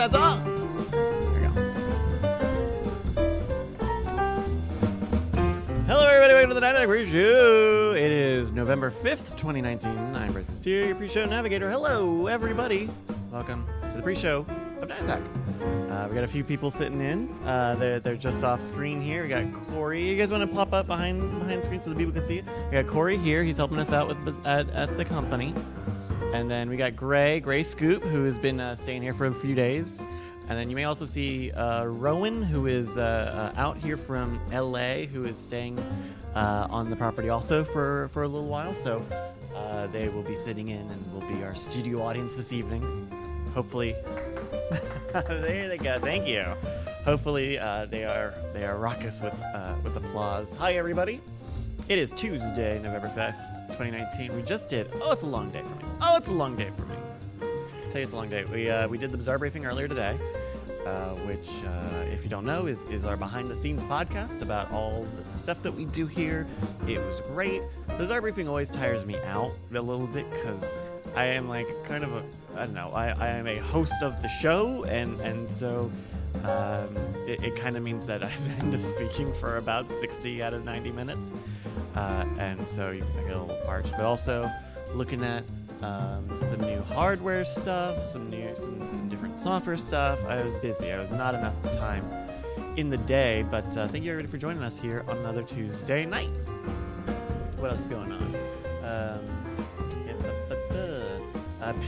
that's all. There we go. Hello, everybody. Welcome to the Night Preshow. It is November 5th, 2019. I'm Bryce here, your pre-show navigator. Hello, everybody. Welcome to the pre-show of Night Attack. We got a few people sitting in. They're just off screen here. We got Corey. You guys want to pop up behind screen so the people can see it? We got Corey here. He's helping us out with at the company. And then we got Gray Scoop, who has been staying here for a few days. And then you may also see Rowan, who is out here from LA, who is staying on the property also for a little while. So they will be sitting in and will be our studio audience this evening. Hopefully. There they go. Thank you. Hopefully they are raucous with applause. Hi everybody. It is Tuesday, November 5th, 2019. We just did. Oh, it's a long day for me. I'll tell you it's a long day. We did the Bizarre Briefing earlier today, which if you don't know is our behind the scenes podcast about all the stuff that we do here. It was great. Bizarre Briefing always tires me out a little bit because I am like kind of I am a host of the show, and so it kind of means that I end up speaking for about 60 out of 90 minutes, and so I get a little parched. But also looking at some new hardware stuff, some different software stuff. I was busy. I was not enough time in the day, but thank you everybody for joining us here on another Tuesday night. What else is going on?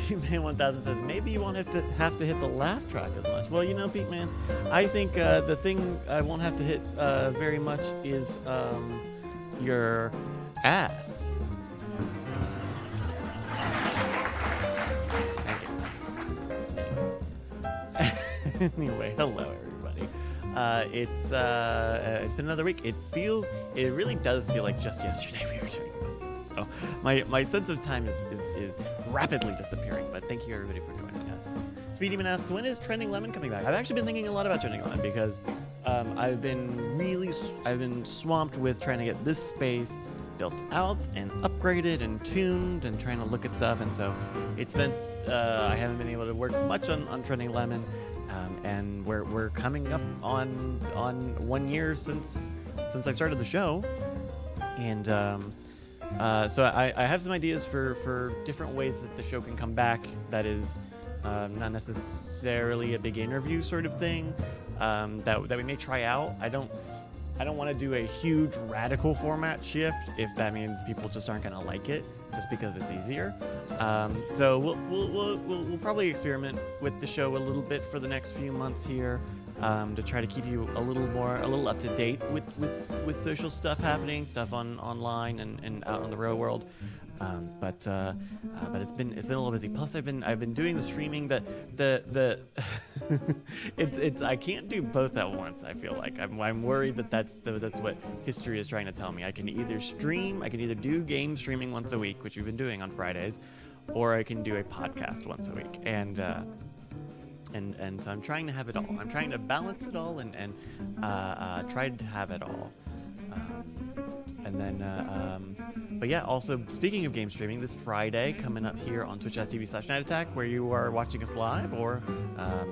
Peatman 1000 says maybe you won't have to hit the laugh track as much. Well, you know, Peatman, I think the thing I won't have to hit very much is your ass. Thank you. Anyway, hello everybody. It's been another week. It really does feel like just yesterday we were doing this. So my sense of time is rapidly disappearing, but thank you everybody for joining us. Speedyman asks, when is Trending Lemon coming back? I've actually been thinking a lot about Trending Lemon because I've been swamped with trying to get this space built out and upgraded and tuned and trying to look at stuff, and so it's been I haven't been able to work much on Trending Lemon, and we're coming up on 1 year since I started the show, and so I have some ideas for different ways that the show can come back. That is not necessarily a big interview sort of thing that we may try out. I don't want to do a huge radical format shift if that means people just aren't going to like it just because it's easier. So we'll probably experiment with the show a little bit for the next few months here. To try to keep you a little up to date with social stuff happening, stuff online and out on the real world. But it's been a little busy. Plus, I've been doing the streaming. The it's I can't do both at once. I feel like I'm worried that's what history is trying to tell me. I can either do game streaming once a week, which we've been doing on Fridays, or I can do a podcast once a week. And so I'm trying to have it all. I'm trying to balance it all and try to have it all. But yeah, also speaking of game streaming, this Friday coming up here on twitch.tv/nightattack, where you are watching us live, or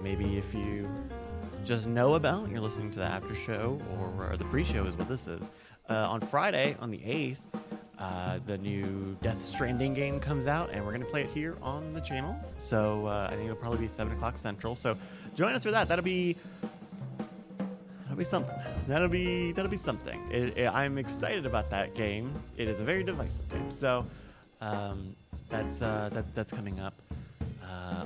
maybe if you just know about, you're listening to the after show or the pre-show is what this is. On Friday, on the 8th, the new Death Stranding game comes out, and we're going to play it here on the channel. So I think it'll probably be 7 o'clock Central. So join us for that. That'll be something. That'll be something. I'm excited about that game. It is a very divisive game. So that's coming up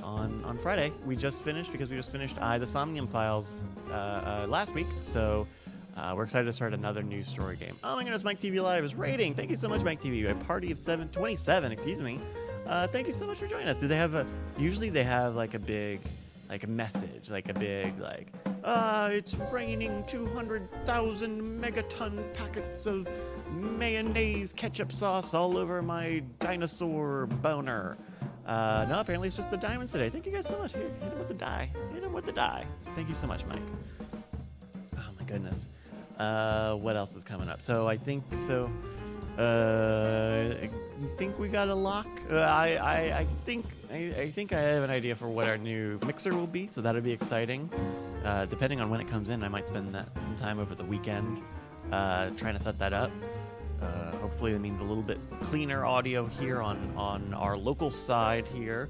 on Friday. We just finished the Somnium Files last week. So we're excited to start another new story game. Oh my goodness, Mike TV Live is rating. Thank you so much, Mike TV. A party of 27, excuse me. Thank you so much for joining us. Do they have usually they have like a big, like a message, like a big, like, it's raining 200,000 megaton packets of mayonnaise ketchup sauce all over my dinosaur boner. No, apparently it's just the diamonds today. Thank you guys so much. Hit him with the die. Thank you so much, Mike. Oh my goodness. What else is coming up? So I think so. I think we got a lock. I think I have an idea for what our new mixer will be, so that'll be exciting. Depending on when it comes in, I might spend some time over the weekend trying to set that up. Hopefully, it means a little bit cleaner audio here on our local side here.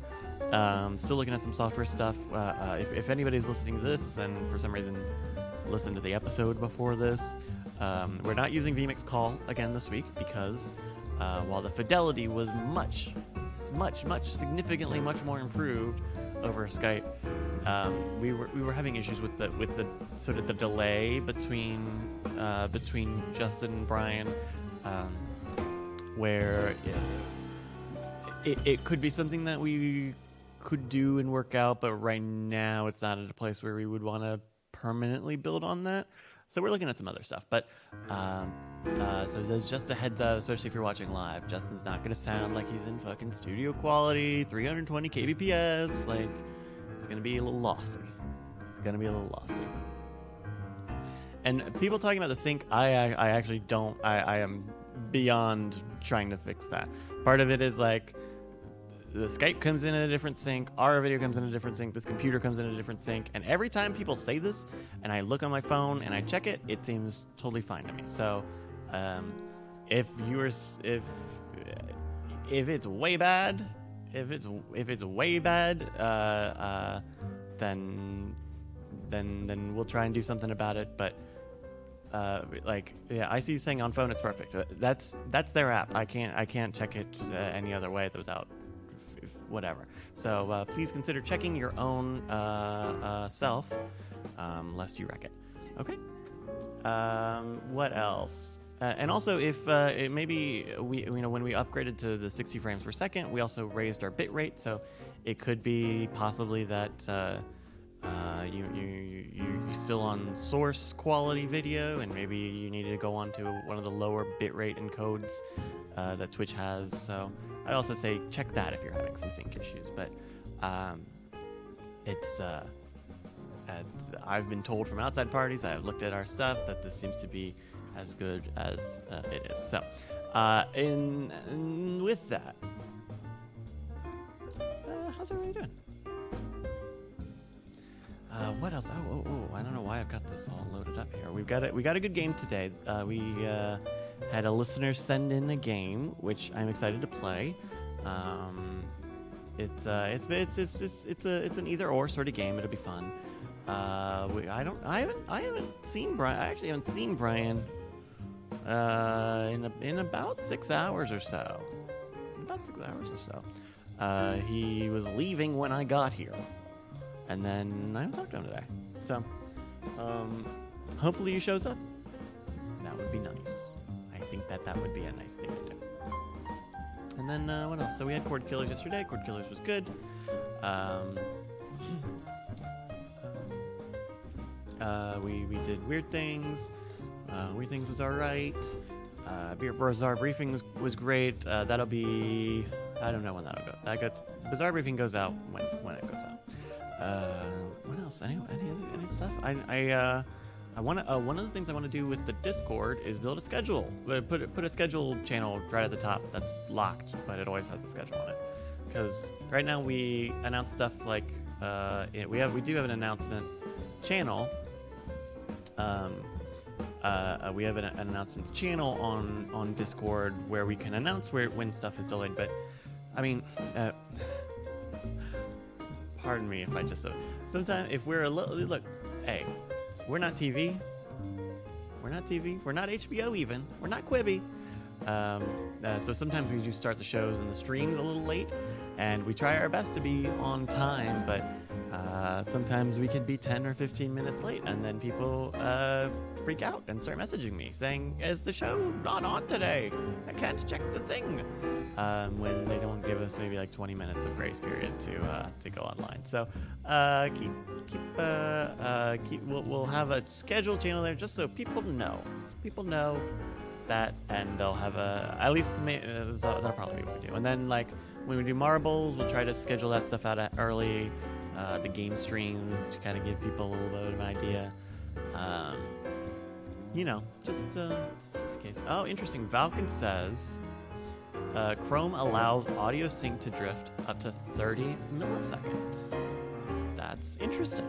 Still looking at some software stuff. If anybody's listening to this and for some reason listened to the episode before this, we're not using vMix Call again this week because while the fidelity was much, significantly much more improved over Skype, we were having issues with the sort of the delay between Justin and Brian, where it could be something that we could do and work out, but right now it's not at a place where we would want to permanently build on that. So we're looking at some other stuff, but so there's just a heads up, especially if you're watching live. Justin's not going to sound like he's in fucking studio quality, 320 kbps. Like, it's going to be a little lossy. And people talking about the sync, I actually don't. I am beyond trying to fix that. Part of it is like, the Skype comes in a different sync, our video comes in a different sync, this computer comes in a different sync, and every time people say this, and I look on my phone and I check it, it seems totally fine to me. So, if it's way bad, then we'll try and do something about it. But I see you saying on phone it's perfect. That's their app. I can't check it any other way without whatever. So please consider checking your own self, lest you wreck it. Okay. What else? And also, if maybe when we upgraded to the 60 frames per second, we also raised our bit rate. So it could be possibly that you're still on source quality video, and maybe you need to go on to one of the lower bit rate encodes that Twitch has. So I'd also say check that if you're having some sync issues. But I've been told from outside parties, I've looked at our stuff, that this seems to be as good as it is. So with that, how's everybody doing? What else? Oh! I don't know why I've got this all loaded up here. We got a good game today. We had a listener send in a game, which I'm excited to play. It's an either or sort of game. It'll be fun. I haven't seen Brian. I actually haven't seen Brian in about 6 hours or so. He was leaving when I got here. And then I haven't talked to him today. So, hopefully he shows up. That would be nice. I think that would be a nice thing to do. And then, what else? So we had Cord Killers yesterday. Cord Killers was good. We did Weird Things. Weird Things was alright. Bizarre Briefing was great. That'll be... I don't know when that'll go. Bizarre Briefing goes out when it goes out. What else? Any stuff? I want to. One of the things I want to do with the Discord is build a schedule. Put a schedule channel right at the top that's locked, but it always has the schedule on it. Because right now we announce stuff like we do have an announcement channel. We have an announcements channel on Discord where we can announce when stuff is delayed. But I mean. Pardon me if I just... Sometimes if we're a little... Look, hey, we're not TV. We're not HBO even. We're not Quibi. So sometimes we do start the shows and the streams a little late, and we try our best to be on time, but sometimes we can be 10 or 15 minutes late, and then people freak out and start messaging me saying, is the show not on today? I can't check the thing. When they don't give us maybe like 20 minutes of grace period to go online. So we'll have a scheduled channel there just so people know. That, and they'll have that'll probably be what we do. And then like when we do marbles, we'll try to schedule that stuff out early. The game streams to kind of give people a little bit of an idea. Just case. Oh, interesting. Valken says Chrome allows audio sync to drift up to 30 milliseconds. That's interesting.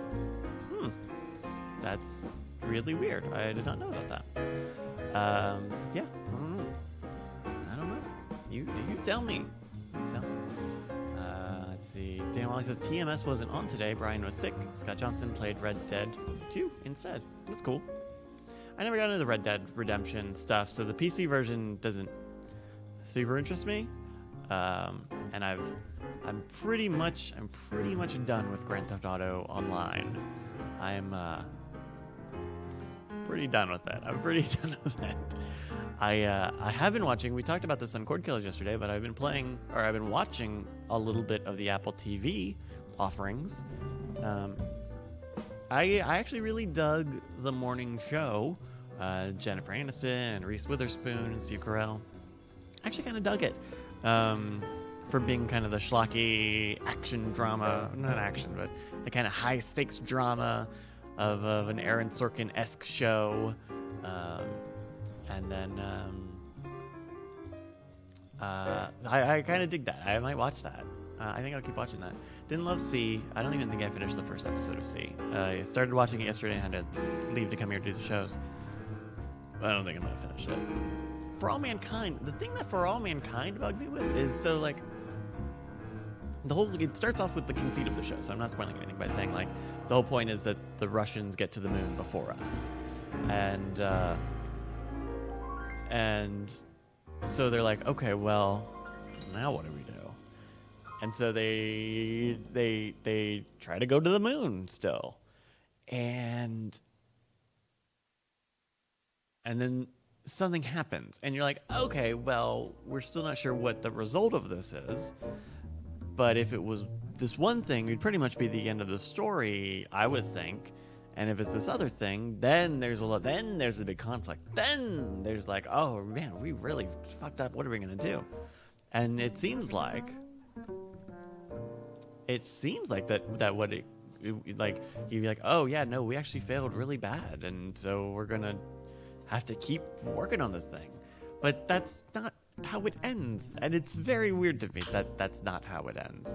That's really weird. I did not know about that. Yeah, I don't know. You tell me. Let's see. Dan Wally says TMS wasn't on today. Brian was sick. Scott Johnson played Red Dead 2 instead. That's cool. I never got into the Red Dead Redemption stuff, so the PC version doesn't super interest me. And I'm pretty much done with Grand Theft Auto Online. I'm pretty done with that. I have been watching. We talked about this on Cord Killers yesterday, but I've been watching a little bit of the Apple TV offerings. I actually really dug the morning show. Jennifer Aniston and Reese Witherspoon and Steve Carell. I actually kind of dug it for being kind of the schlocky action drama, not action, but the kind of high stakes drama of an Aaron Sorkin-esque show. And then I kind of dig that. I might watch that. I think I'll keep watching that. Didn't love C. I don't even think I finished the first episode of C. I started watching it yesterday and had to leave to come here to do the shows. I don't think I'm going to finish it. For All Mankind, the thing that For All Mankind bugged me with is so, like, it starts off with the conceit of the show, so I'm not spoiling anything by saying, like, the whole point is that the Russians get to the moon before us. And so they're like, okay, well, now what do we do? And so they try to go to the moon still. And then something happens, and you're like, okay, well, we're still not sure what the result of this is. But if it was this one thing, it'd pretty much be the end of the story, I would think. And if it's this other thing, then there's a big conflict. Then there's like, oh man, we really fucked up. What are we gonna do? And it seems like that what it like, you'd be like, oh yeah, no, we actually failed really bad, and so we're gonna have to keep working on this thing. But that's not how it ends, and it's very weird to me that that's not how it ends.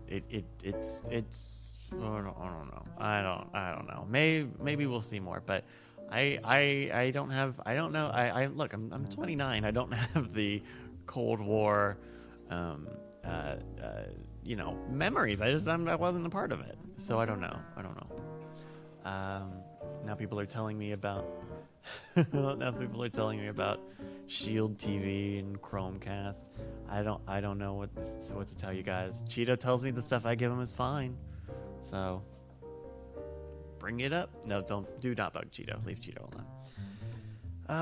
It's I don't know. Maybe we'll see more, but I don't know. Look, I'm 29. I don't have the Cold War memories. I wasn't a part of it, so I don't know. Now people are telling me about Shield TV and Chromecast. I don't know what to tell you guys. Cheeto tells me the stuff I give him is fine, so bring it up. No, do not bug Cheeto. Leave Cheeto alone.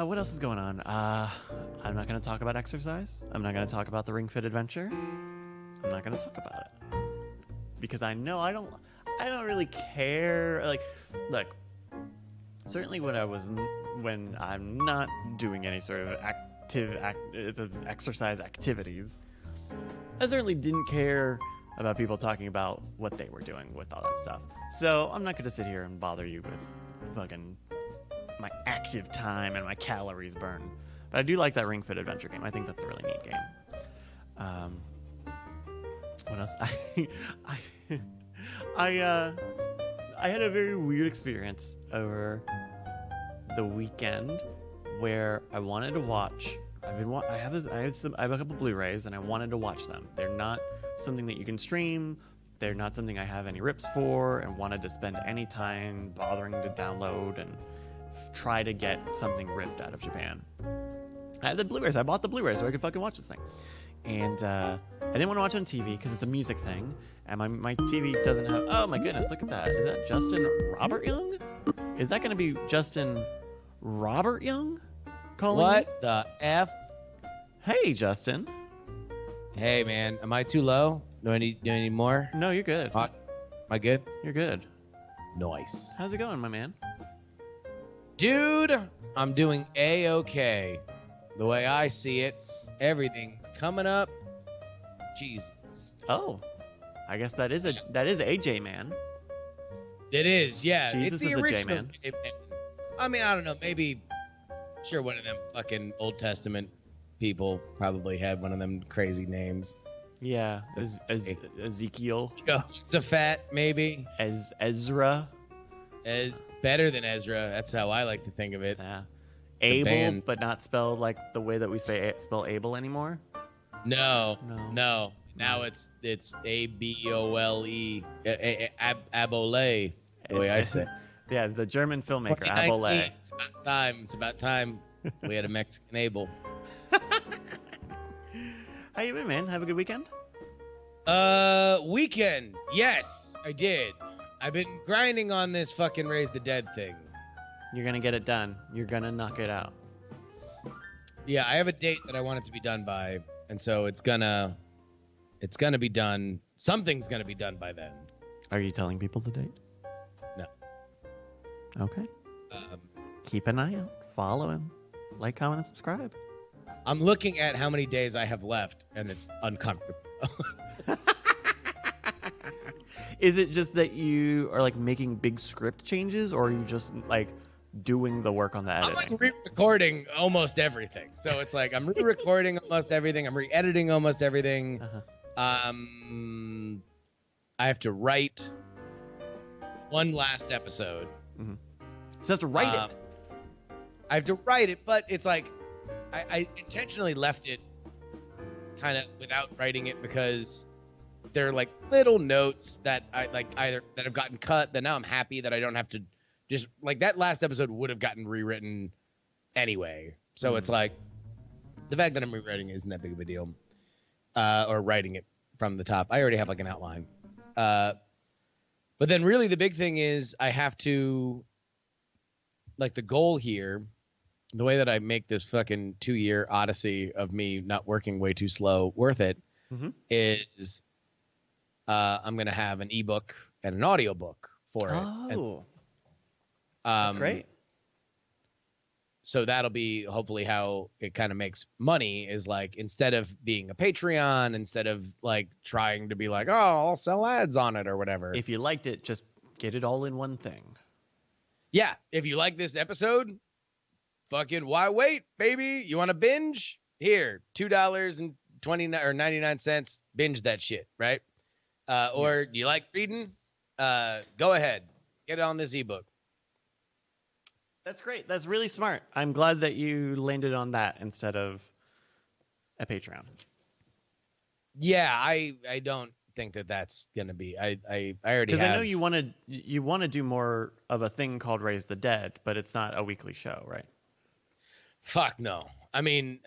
What else is going on? I'm not going to talk about exercise. I'm not going to talk about the Ring Fit Adventure. I'm not going to talk about it because I know I don't really care. Like, look, certainly when I'm not doing any sort of exercise activities, I certainly didn't care about people talking about what they were doing with all that stuff. So I'm not going to sit here and bother you with fucking my active time and my calories burned. But I do like that Ring Fit Adventure game. I think that's a really neat game. What else? I had a very weird experience over the weekend where I wanted to watch. I have a couple Blu-rays and I wanted to watch them. They're not something that you can stream. They're not something I have any rips for, and wanted to spend any time bothering to download and try to get something ripped out of Japan. I had the Blu-rays. I bought the Blu-rays so I could fucking watch this thing. And I didn't want to watch it on TV because it's a music thing, and my TV doesn't have. Oh my goodness! Look at that. Is that Justin Robert Young? Is that going to be Justin Robert Young calling? What the F? Hey, Justin. Hey, man. Am I too low? Do I need more? No, you're good. Am I good? You're good. Nice. How's it going, my man? Dude, I'm doing A-okay. The way I see it, everything's coming up. Jesus. Oh, I guess that is AJ Man. It is, yeah. Jesus it's the is a original J-Man. I mean, I don't know. Maybe Sure, one of them fucking Old Testament people probably had one of them crazy names. Yeah, Ezekiel, Safat, maybe. Ezra. As better than Ezra. That's how I like to think of it. Yeah. The Abel, band. but not spelled like the way that we spell Abel anymore. No. No. Now it's Abole. Abole. The way I say. Yeah, the German filmmaker Abole. 2019. It's about time. We had a Mexican Abel. How you been, man? Have a good weekend? Weekend. Yes, I did. I've been grinding on this fucking Raise the Dead thing. You're gonna get it done. You're gonna knock it out. Yeah, I have a date that I want it to be done by, and so it's gonna be done. Something's gonna be done by then. Are you telling people the date? No. Okay. Keep an eye out. Follow him. Like, comment, and subscribe. I'm looking at how many days I have left, and it's uncomfortable. Is it just that you are like making big script changes, or are you just like doing the work on the editing? I'm like re-recording almost everything. So it's like I'm re-recording almost everything. I'm re-editing almost everything. I have to write one last episode. Mm-hmm. So you have to write it. I have to write it, but it's like I intentionally left it kind of without writing it because they're like little notes that I like either that have gotten cut that now I'm happy that I don't have to just like that last episode would have gotten rewritten anyway. So it's like the fact that I'm rewriting it isn't that big of a deal. Or writing it from the top. I already have like an outline. But then really the big thing is I have to like the goal here, the way that I make this fucking 2-year odyssey of me not working way too slow worth it is I'm going to have an ebook and an audiobook for it. Oh, and, that's great. So that'll be hopefully how it kind of makes money is like instead of being a Patreon, instead of like trying to be like, oh, I'll sell ads on it or whatever. If you liked it, just get it all in one thing. Yeah. If you like this episode, fucking why wait, baby? You want to binge? Here, $2.99 binge that shit, right? Or do you like reading? Go ahead. Get on this ebook. That's great. That's really smart. I'm glad that you landed on that instead of a Patreon. Yeah, I don't think that that's gonna be. I already have. Because I know you want to do more of a thing called Raise the Dead, but it's not a weekly show, right? Fuck no. I mean,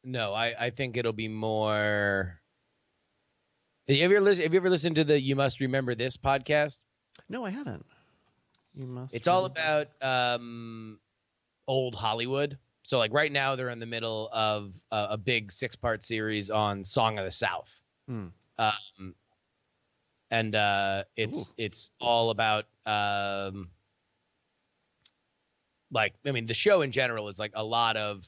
no. I think it'll be more. Have you ever listened to the You Must Remember This podcast? No, I haven't. You must. It's all about old Hollywood. So like right now they're in the middle of a big 6-part series on Song of the South. And it's all about like I mean the show in general is like a lot of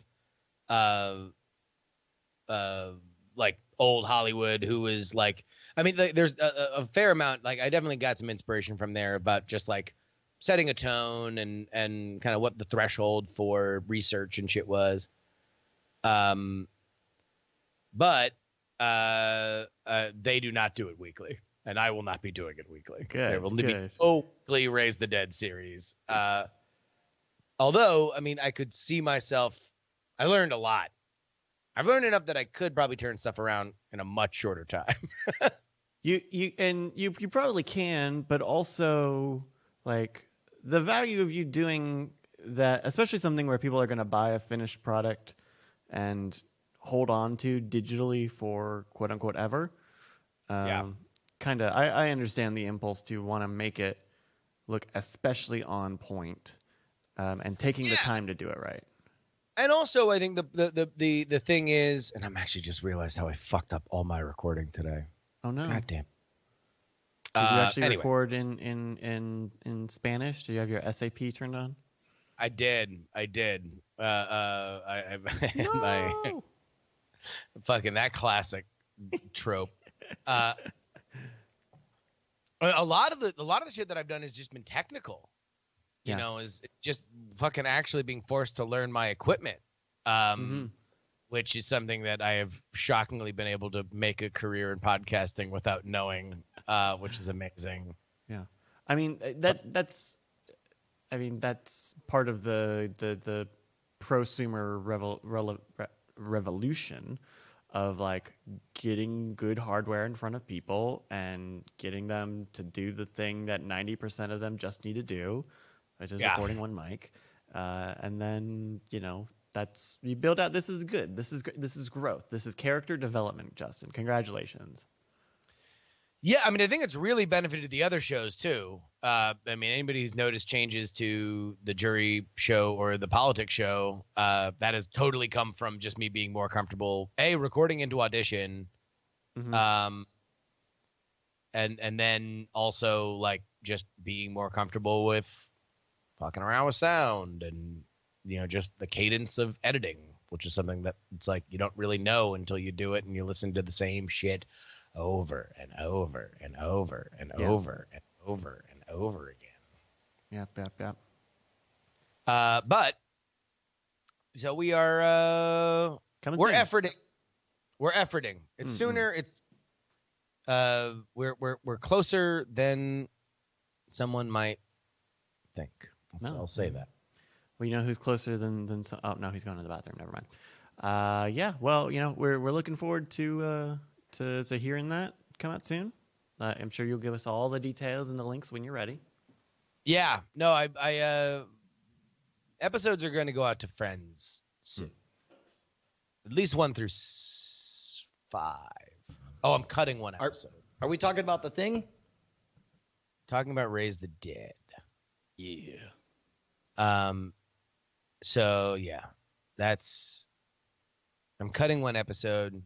like old Hollywood who is like I mean there's a fair amount like I definitely got some inspiration from there about just like setting a tone and kind of what the threshold for research and shit was. But they do not do it weekly, and I will not be doing it weekly. Good. There will be no weekly Raise the Dead series. Although, I mean, I could see myself. I learned a lot. I've learned enough that I could probably turn stuff around in a much shorter time. You probably can, but also like the value of you doing that, especially something where people are going to buy a finished product and hold on to digitally for quote unquote ever. Kind of, I understand the impulse to want to make it look especially on point, and taking the time to do it right. And also, I think the thing is, and I'm actually just realized how I fucked up all my recording today. Oh no! God damn. Did you actually record in Spanish? Do you have your SAP turned on? I did. I my fucking that classic trope. A lot of the shit that I've done has just been technical. you Yeah. know, is just fucking actually being forced to learn my equipment, which is something that I have shockingly been able to make a career in podcasting without knowing, which is amazing. Yeah. I mean that's part of the prosumer revolution of like getting good hardware in front of people and getting them to do the thing that 90% of them just need to do, which is recording one mic. And then, you know, that's you build out. This is good. This is growth. This is character development, Justin. Congratulations. Yeah, I mean, I think it's really benefited the other shows too. I mean, anybody who's noticed changes to the jury show or the politics show, that has totally come from just me being more comfortable, recording into Audition, and then also like just being more comfortable with fucking around with sound and, you know, just the cadence of editing, which is something that it's like you don't really know until you do it and you listen to the same shit over and over and over and over and over and over again. Yep. But so we are we're efforting. It's sooner. It's we're closer than someone might think. I'll say that. Well, you know who's closer than some, oh no, he's going to the bathroom. Never mind. Yeah. Well, you know, we're looking forward to hearing that come out soon. I'm sure you'll give us all the details and the links when you're ready. Yeah. No, I episodes are going to go out to friends soon. At least 1 through 5. Oh, I'm cutting one episode. Are we talking about The Thing? Talking about Raise the Dead. Yeah. So yeah, I'm cutting one episode,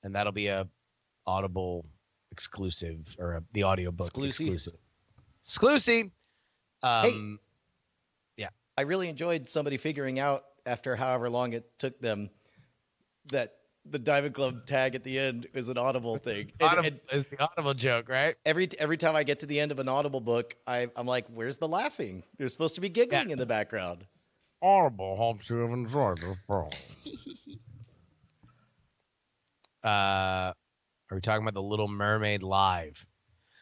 and that'll be a Audible exclusive or the audiobook exclusive. Hey, yeah. I really enjoyed somebody figuring out after however long it took them that the Diamond Club tag at the end is an Audible thing. Audible is the Audible joke, right? Every time I get to the end of an Audible book, I'm like, where's the laughing? There's supposed to be giggling in the background. Audible hopes you have enjoyed this program. Are we talking about the Little Mermaid live?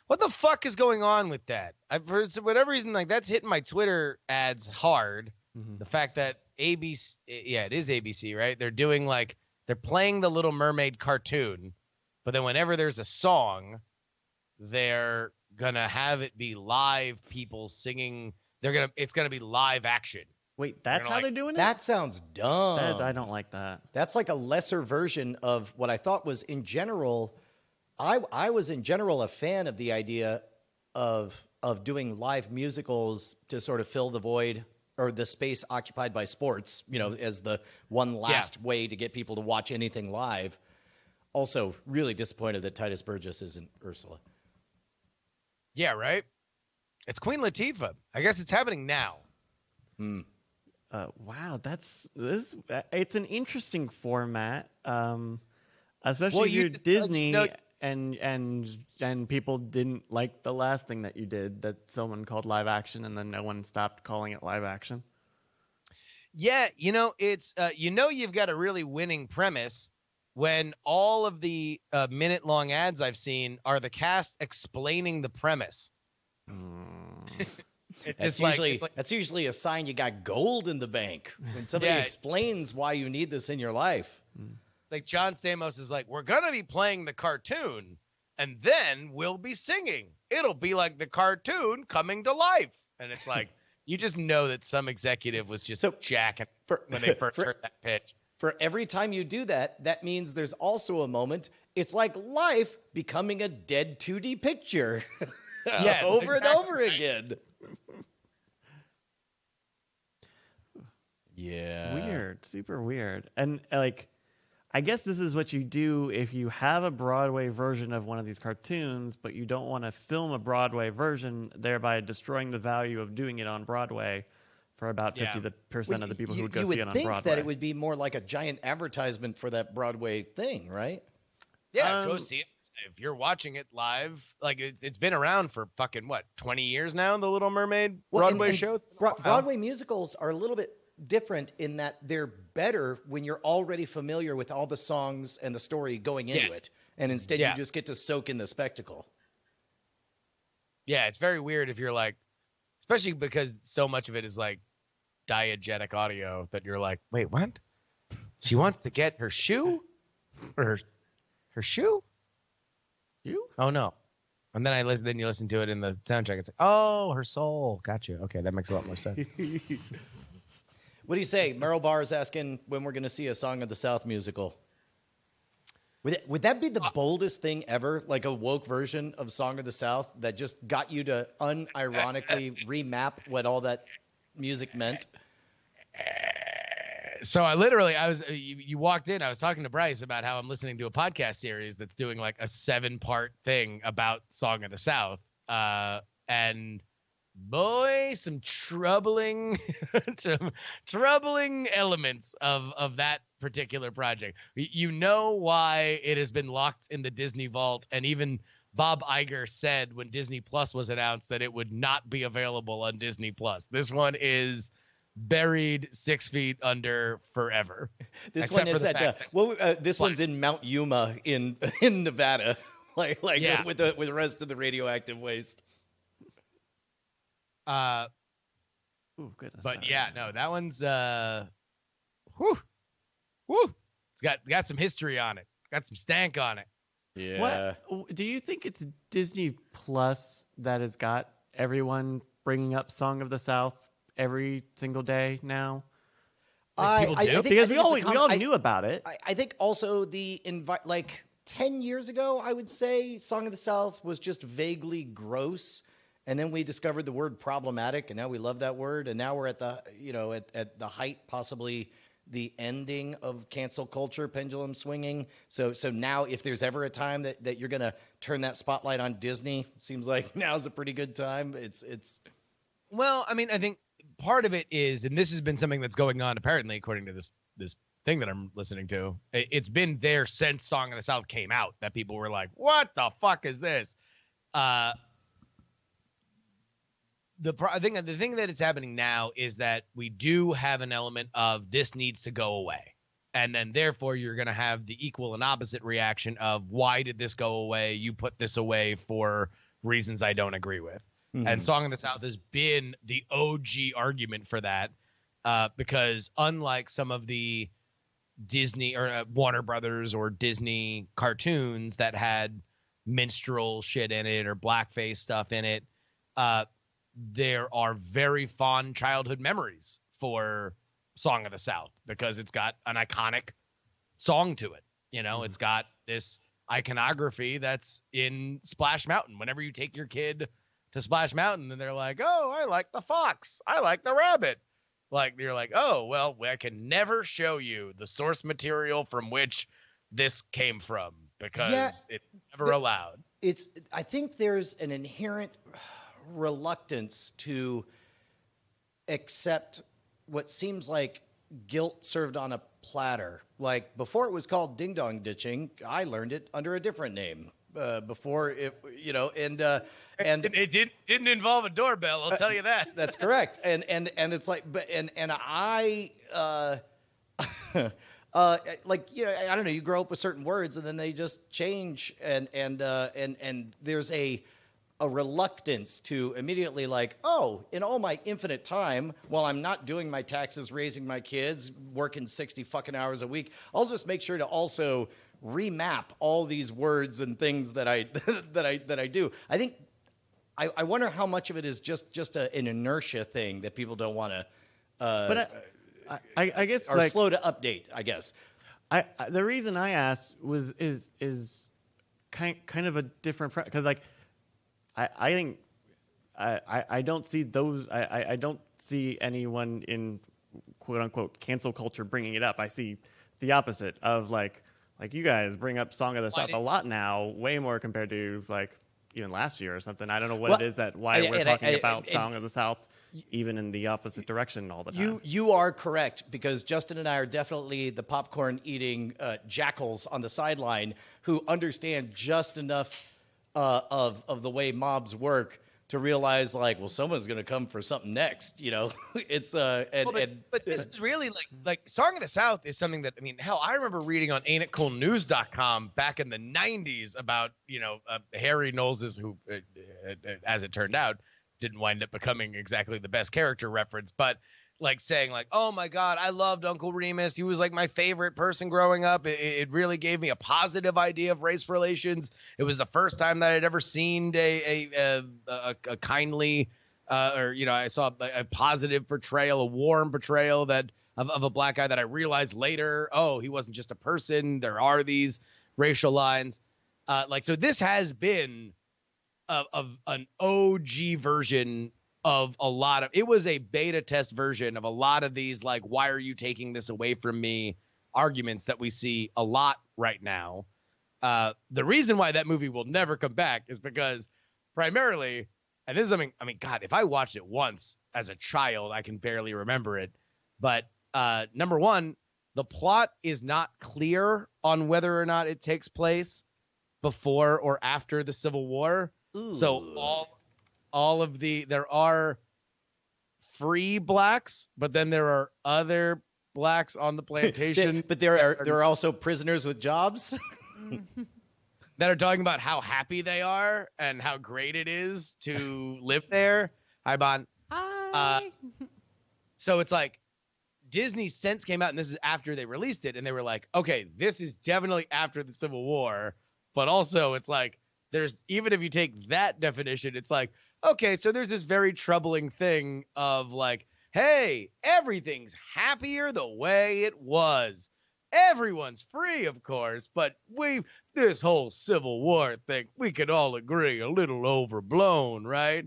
What the fuck is going on with that? I've heard, for whatever reason, like that's hitting my Twitter ads hard. The fact that ABC, it is ABC, right? They're playing the Little Mermaid cartoon, but then whenever there's a song, they're gonna have it be live people singing. It's gonna be live action. Wait, that's how they're doing it? That sounds dumb. I don't like that. That's like a lesser version of what I thought was in general. I was in general a fan of the idea of doing live musicals to sort of fill the void or the space occupied by sports, you know, as the one last way to get people to watch anything live. Also, really disappointed that Titus Burgess isn't Ursula. Yeah, right? It's Queen Latifah. I guess it's happening now. Wow, it's an interesting format, especially if you're Disney and people didn't like the last thing that you did that someone called live action and then no one stopped calling it live action. Yeah, you know, it's you've got a really winning premise when all of the minute-long ads I've seen are the cast explaining the premise. That's usually a sign you got gold in the bank when somebody explains why you need this in your life. Like John Stamos is like, we're gonna be playing the cartoon, and then we'll be singing. It'll be like the cartoon coming to life, and it's like you just know that some executive was just jacking when they first heard that pitch. For every time you do that, that means there's also a moment. It's like life becoming a dead 2D picture. Over and over again. Yeah. Weird. Super weird. And like, I guess this is what you do if you have a Broadway version of one of these cartoons, but you don't want to film a Broadway version, thereby destroying the value of doing it on Broadway for about 50% of the people who would go see it on Broadway. You would think that it would be more like a giant advertisement for that Broadway thing, right? Yeah, go see it if you're watching it live, like it's been around for fucking what, 20 years now, the Little Mermaid Broadway show. Broadway musicals are a little bit different in that they're better when you're already familiar with all the songs and the story going into it, and instead you just get to soak in the spectacle. Yeah, it's very weird if you're like, especially because so much of it is like diegetic audio that you're like, wait, what? She wants to get her shoe, or her shoe? You? Oh no! And then then you listen to it in the soundtrack. It's like, oh, her soul. Got you. Okay, that makes a lot more sense. What do you say? Merrill Barr is asking when we're going to see a Song of the South musical. Would that be the boldest thing ever? Like a woke version of Song of the South that just got you to unironically remap what all that music meant? So you walked in, I was talking to Bryce about how I'm listening to a podcast series that's doing like a 7-part thing about Song of the South. And boy, some troubling elements of that particular project. You know why it has been locked in the Disney vault, and even Bob Iger said when Disney Plus was announced that it would not be available on Disney Plus. This one is buried 6 feet under forever. This one is this one's in Mount Yuma in Nevada, with the rest of the radioactive waste. Ooh, goodness. But yeah, no, that one's whew. It's got some history on it. Got some stank on it. Yeah. What do you think it's Disney Plus that has got everyone bringing up Song of the South every single day now? Because we all knew about it. I think also 10 years ago, I would say Song of the South was just vaguely gross. And then we discovered the word problematic, and now we love that word. And now we're at the, at the height, possibly the ending of cancel culture, pendulum swinging. So now if there's ever a time that you're going to turn that spotlight on Disney, seems like now's a pretty good time. It's. Well, I mean, I think part of it is, and this has been something that's going on apparently, according to this thing that I'm listening to. It's been there since Song of the South came out that people were like, what the fuck is this? I think the thing that it's happening now is that we do have an element of this needs to go away. And then therefore you're going to have the equal and opposite reaction of why did this go away? You put this away for reasons I don't agree with. Mm-hmm. And Song of the South has been the OG argument for that, because unlike some of the Disney or Warner Brothers or Disney cartoons that had minstrel shit in it or blackface stuff in it, there are very fond childhood memories for Song of the South because it's got an iconic song to it. It's got this iconography that's in Splash Mountain. Whenever you take your kid to Splash Mountain and they're like, oh, I like the fox, I like the rabbit. Like, you're like, oh, well, I can never show you the source material from which this came from because it's never allowed. I think there's an inherent reluctance to accept what seems like guilt served on a platter. Like before it was called ding dong ditching, I learned it under a different name. Before it, and it didn't involve a doorbell. I'll tell you that. That's correct. And it's like, but and I like, I don't know. You grow up with certain words, and then they just change, and there's a reluctance to immediately like, oh, in all my infinite time, while I'm not doing my taxes, raising my kids, working 60 fucking hours a week, I'll just make sure to also remap all these words and things that I that I do. I think I wonder how much of it is just an inertia thing that people don't want to. But I guess are slow to update. I guess. The reason I asked is kind of a different because like. I think I don't see those. I don't see anyone in quote unquote cancel culture bringing it up. I see the opposite of like you guys bring up Song of the South a lot now, way more compared to like even last year or something. I don't know what it is why we're talking about Song of the South even in the opposite direction all the time. You are correct, because Justin and I are definitely the popcorn eating jackals on the sideline who understand just enough of the way mobs work to realize, like, well, someone's going to come for something next. It's but this is really like Song of the South is something that, I mean, hell, I remember reading on AintItCoolNews.com back in the 90s about Harry Knowles, who as it turned out didn't wind up becoming exactly the best character reference, but like saying like, oh my God, I loved Uncle Remus. He was like my favorite person growing up. It really gave me a positive idea of race relations. It was the first time that I'd ever seen a kindly, I saw a positive portrayal, a warm portrayal of a black guy that I realized later, oh, he wasn't just a person. There are these racial lines. So this has been of an OG version of a lot of, it was a beta test version of a lot of these, like, why are you taking this away from me arguments that we see a lot right now. The reason why that movie will never come back is because primarily, and this is something, I mean, God, if I watched it once as a child, I can barely remember it. But number one, the plot is not clear on whether or not it takes place before or after the Civil War. Ooh. So there are free blacks, but then there are other blacks on the plantation. But there are also prisoners with jobs that are talking about how happy they are and how great it is to live there. Hi, Bon. Hi. So it's like Disney since came out, and this is after they released it, and they were like, okay, this is definitely after the Civil War, but also it's like, there's, even if you take that definition, it's like, okay, so there's this very troubling thing of like, hey, everything's happier the way it was. Everyone's free, of course, but this whole Civil War thing, we could all agree, a little overblown, right?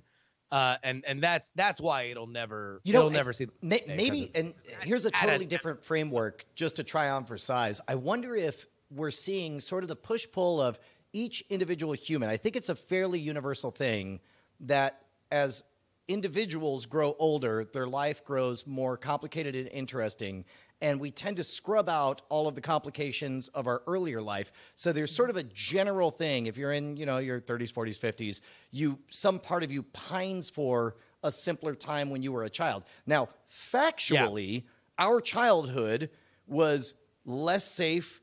And that's why it'll never see. Maybe, and here's a totally different framework just to try on for size. I wonder if we're seeing sort of the push-pull of each individual human. I think it's a fairly universal thing that as individuals grow older, their life grows more complicated and interesting, and we tend to scrub out all of the complications of our earlier life. So there's sort of a general thing. If you're in, your 30s, 40s, 50s, some part of you pines for a simpler time when you were a child. Now, factually, our childhood was less safe.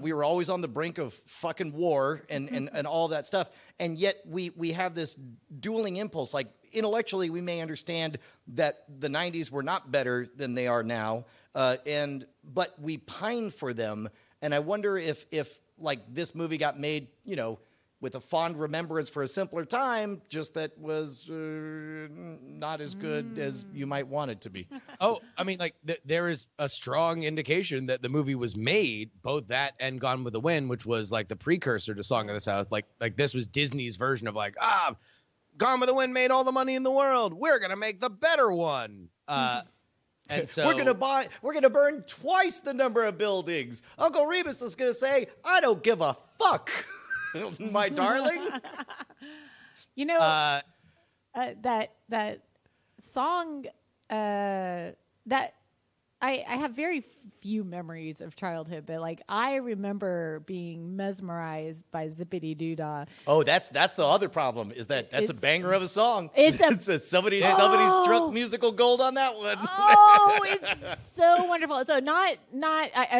We were always on the brink of fucking war and all that stuff. And yet we have this dueling impulse. Like, intellectually, we may understand that the 90s were not better than they are now. But we pine for them. And I wonder if like this movie got made, with a fond remembrance for a simpler time, just that was not as good as you might want it to be. Oh, I mean, like there is a strong indication that the movie was made, both that and Gone with the Wind, which was like the precursor to Song of the South. Like this was Disney's version of like, Gone with the Wind made all the money in the world. We're going to make the better one. And so we're gonna burn twice the number of buildings. Uncle Remus is gonna say, I don't give a fuck. My darling. That song, that I have very few memories of childhood, but like I remember being mesmerized by Zippity Doo-Dah. Oh, that's the other problem, is that's a banger of a song. Somebody struck musical gold on that one. Oh, it's so wonderful. So I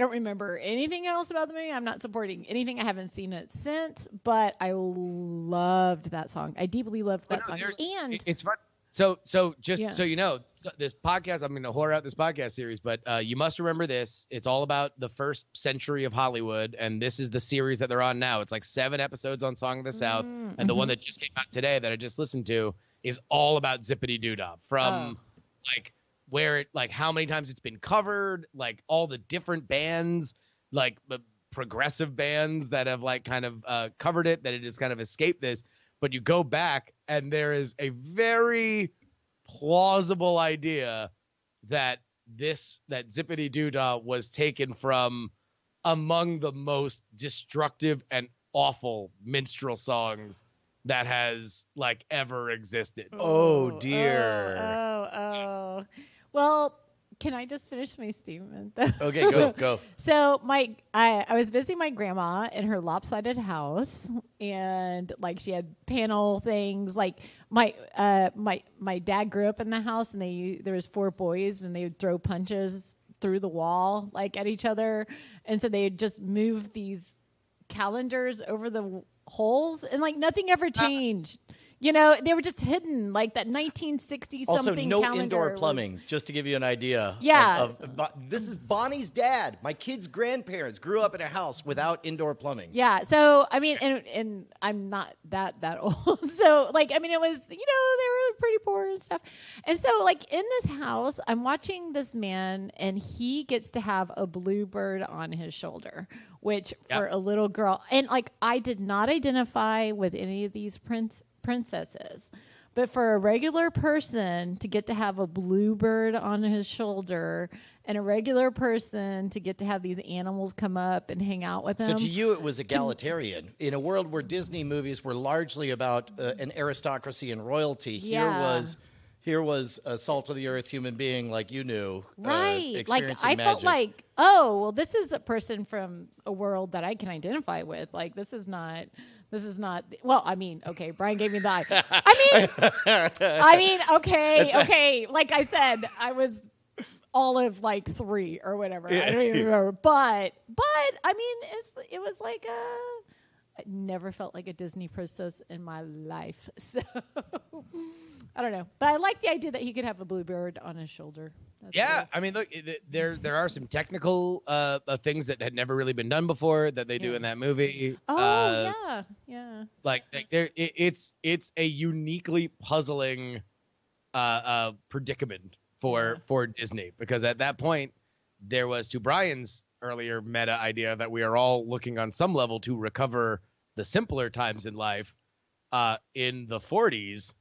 don't remember anything else about the movie. I'm not supporting anything. I haven't seen it since, but I loved that song. I deeply loved that song. And it's fun. So just so you know, this podcast, I'm going to whore out this podcast series, but you must remember this. It's all about the first century of Hollywood, and this is the series that they're on now. It's like 7 episodes on Song of the South, and the one that just came out today that I just listened to is all about Zippity Doo-Dah, from like where it, like how many times it's been covered, like all the different bands, like the progressive bands that have like kind of covered it, that it has kind of escaped this. But you go back, and there is a very plausible idea that Zippity Doo-Dah was taken from among the most destructive and awful minstrel songs that has like ever existed. Oh, dear. Oh. Well, can I just finish my statement though? Okay, go. So I was visiting my grandma in her lopsided house, and like she had panel things. Like my dad grew up in the house, and there was 4 boys, and they would throw punches through the wall like at each other, and so they'd just move these calendars over the holes, and like nothing ever changed. You know, they were just hidden, like that 1960 Also, something no calendar indoor was- plumbing, just to give you an idea. Yeah. This is Bonnie's dad. My kid's grandparents grew up in a house without indoor plumbing. Yeah. So, I mean, and I'm not that old. So, like, I mean, it was, they were pretty poor and stuff. And so, like, in this house, I'm watching this man, and he gets to have a bluebird on his shoulder, which for a little girl, and like, I did not identify with any of these princesses. But for a regular person to get to have a bluebird on his shoulder, and a regular person to get to have these animals come up and hang out with him. So to you, it was egalitarian. In a world where Disney movies were largely about an aristocracy and royalty, here was a salt of the earth human being like you knew, right. Like experiencing I magic. felt like, oh, well, this is a person from a world that I can identify with. Like this is not. Well, I mean, okay, Brian gave me the eye. I mean, okay. Like I said, I was olive like 3 or whatever. I don't even remember. But I mean, it was like I never felt like a Disney princess in my life. So I don't know, but I like the idea that he could have a bluebird on his shoulder. That's cool. I mean, look, there are some technical things that had never really been done before that they do in that movie. Oh yeah. Like it's a uniquely puzzling predicament for Disney, because at that point there was, to Brian's earlier meta idea, that we are all looking on some level to recover the simpler times in life. In the 40s,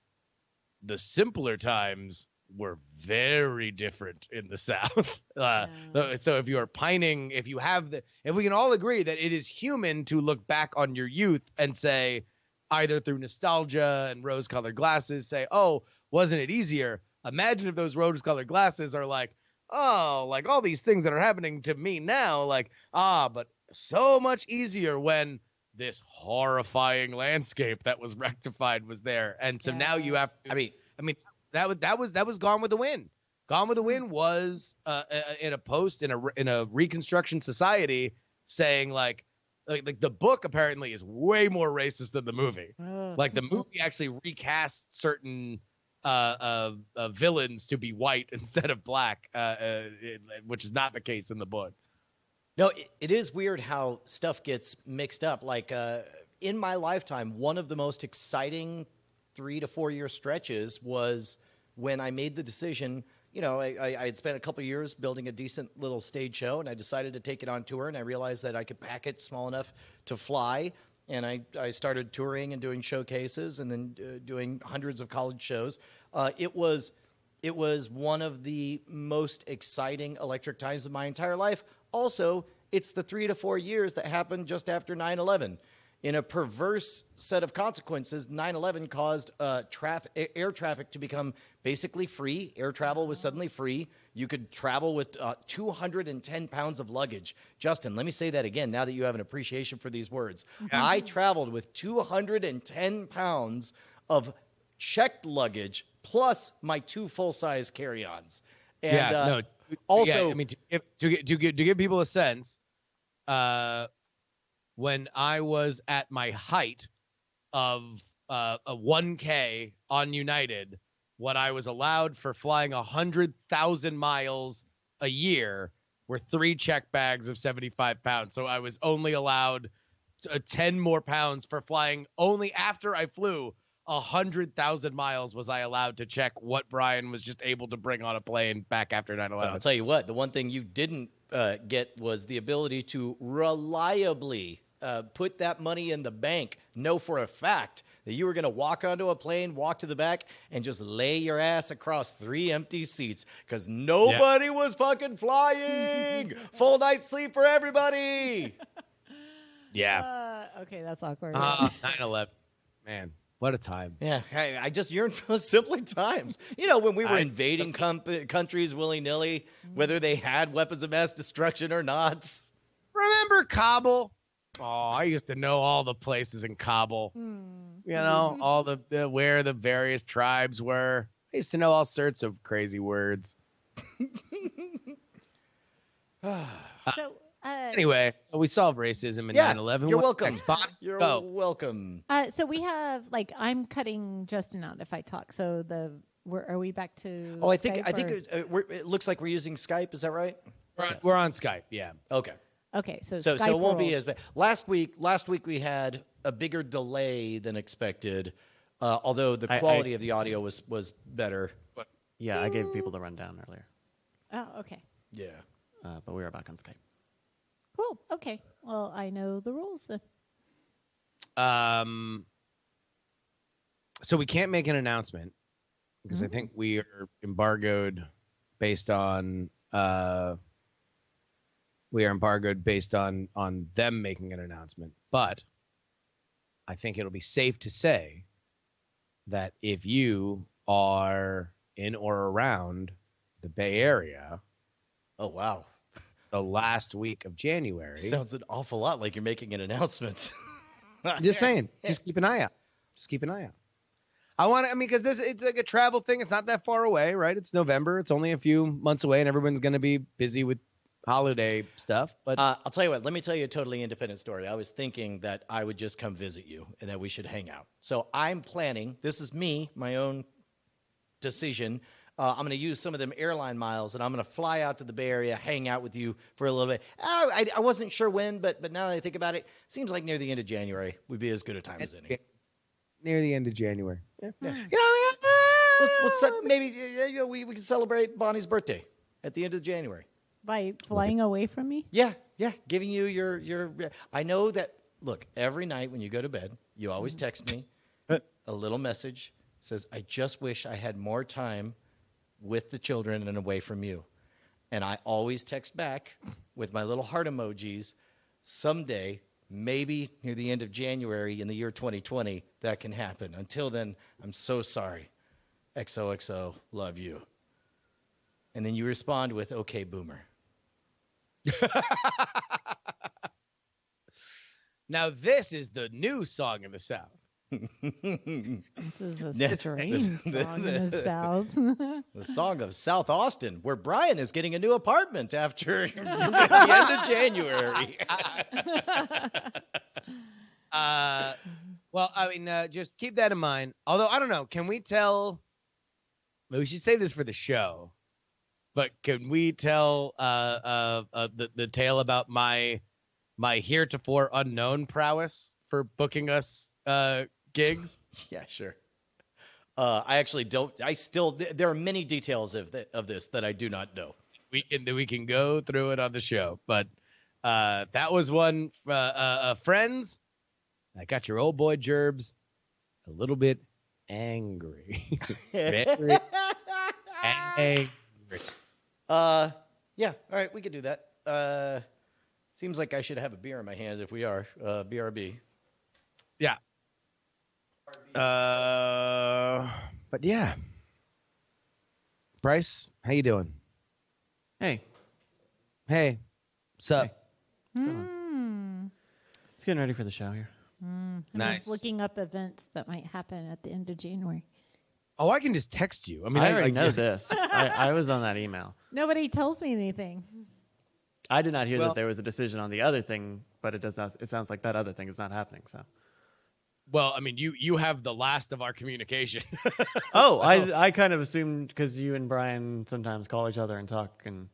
the simpler times were very different in the South. So if you are pining, if we can all agree that it is human to look back on your youth and say, either through nostalgia and rose-colored glasses, say, oh, wasn't it easier? Imagine if those rose-colored glasses are like, oh, like all these things that are happening to me now, like, but so much easier when this horrifying landscape that was rectified was there. And so now you have to, I mean, that was Gone with the Wind. Gone with the Wind was in a Reconstruction society saying like the book apparently is way more racist than the movie. Like the movie actually recast certain villains to be white instead of black, which is not the case in the book. No, it is weird how stuff gets mixed up. Like in my lifetime, one of the most exciting 3 to 4 year stretches was when I made the decision. I had spent a couple of years building a decent little stage show, and I decided to take it on tour, and I realized that I could pack it small enough to fly. And I started touring and doing showcases, and then doing hundreds of college shows. It was one of the most exciting electric times of my entire life. Also, it's the 3 to 4 years that happened just after 9/11. In a perverse set of consequences, 9/11 caused air traffic to become basically free. Air travel was suddenly free. You could travel with 210 pounds of luggage. Justin, let me say that again now that you have an appreciation for these words. I traveled with 210 pounds of checked luggage plus my 2 full-size carry-ons. And also, I mean, to give people a sense, when I was at my height of a 1K on United, what I was allowed for flying 100,000 miles a year were 3 check bags of 75 pounds. So I was only allowed 10 more pounds for flying. Only after I flew 100,000 miles was I allowed to check what Brian was just able to bring on a plane back after 9/11. I'll tell you what, the one thing you didn't get was the ability to reliably put that money in the bank, know for a fact that you were going to walk onto a plane, walk to the back, and just lay your ass across 3 empty seats because nobody was fucking flying. Full night's sleep for everybody. Yeah. Okay, that's awkward. 9/11. Man, What a time. Yeah, I just yearn for those simpler times. You know, when we were invading countries willy-nilly, whether they had weapons of mass destruction or not. Remember Kabul? Oh, I used to know all the places in Kabul. You know, all the where the various tribes were. I used to know all sorts of crazy words. So Anyway, so we solved racism in Yeah, 9/11. you're What's welcome. next, Bonnie? You're Go. welcome. so we have like I'm cutting Justin out if I talk. So are we back to? Oh, I Skype think or- it looks like we're using Skype. Is that right? We're on Skype. Yeah. Okay. Okay, so So Skype it won't be rules. as bad. Last week we had a bigger delay than expected, although the quality of the audio was better. Yeah, I gave people the rundown earlier, Oh, okay, Yeah. but we are back on Skype. cool. Okay, well I know the rules then. So we can't make an announcement because I think we are embargoed based on them making an announcement. But I think it'll be safe to say that if you are in or around the Bay Area Oh wow. the last week of January, Sounds an awful lot like you're making an announcement. I'm just saying, just keep an eye out. Just keep an eye out. Because it's like a travel thing. It's not that far away, right? It's November. It's only a few months away, and everyone's going to be busy with holiday stuff. But I'll tell you what. Let me tell you a totally independent story. I was thinking that I would just come visit you and that we should hang out. So I'm planning. This is me, my own decision. I'm going to use some of them airline miles, and I'm going to fly out to the Bay Area, hang out with you for a little bit. I wasn't sure when, but now that I think about it, seems like near the end of January would be as good a time as any. near the end of January. Yeah. Maybe we can celebrate Bonnie's birthday at the end of January. By flying away from me? Yeah, giving you your. I know that. Look, every night when you go to bed, you always text me a little message. Says, "I just wish I had more time with the children and away from you." And I always text back with my little heart emojis. Someday, maybe near the end of January in the year 2020, that can happen. Until then, I'm so sorry. XOXO, love you. And then you respond with, "Okay, boomer." Now this is the new song in the South. This is a strange song in the South. The song of South Austin, where Brian is getting a new apartment after the end of January. Well, I mean, just keep that in mind. Although, I don't know, can we tell... We should say this for the show, but can we tell the tale about my heretofore unknown prowess for booking us gigs? Yeah, sure. I actually don't. There are many details of this that I do not know. We can go through it on the show, but that was one. Friends, I got your old boy Gerbs a little bit angry. Very angry. Yeah. All right, we could do that. Seems like I should have a beer in my hands if we are BRB. Yeah. But yeah. Bryce, how you doing? Hey, Hey, what's up? what's going on? It's getting ready for the show here. I Nice. was looking up events that might happen at the end of January. Oh, I can just text you. I mean, I already know this. I was on that email. Nobody tells me anything. I did not hear Well- that there was a decision on the other thing, but it does not. It sounds like that other thing is not happening. So. Well, I mean, you have the last of our communication. Oh, I kind of assumed because you and Brian sometimes call each other and talk, and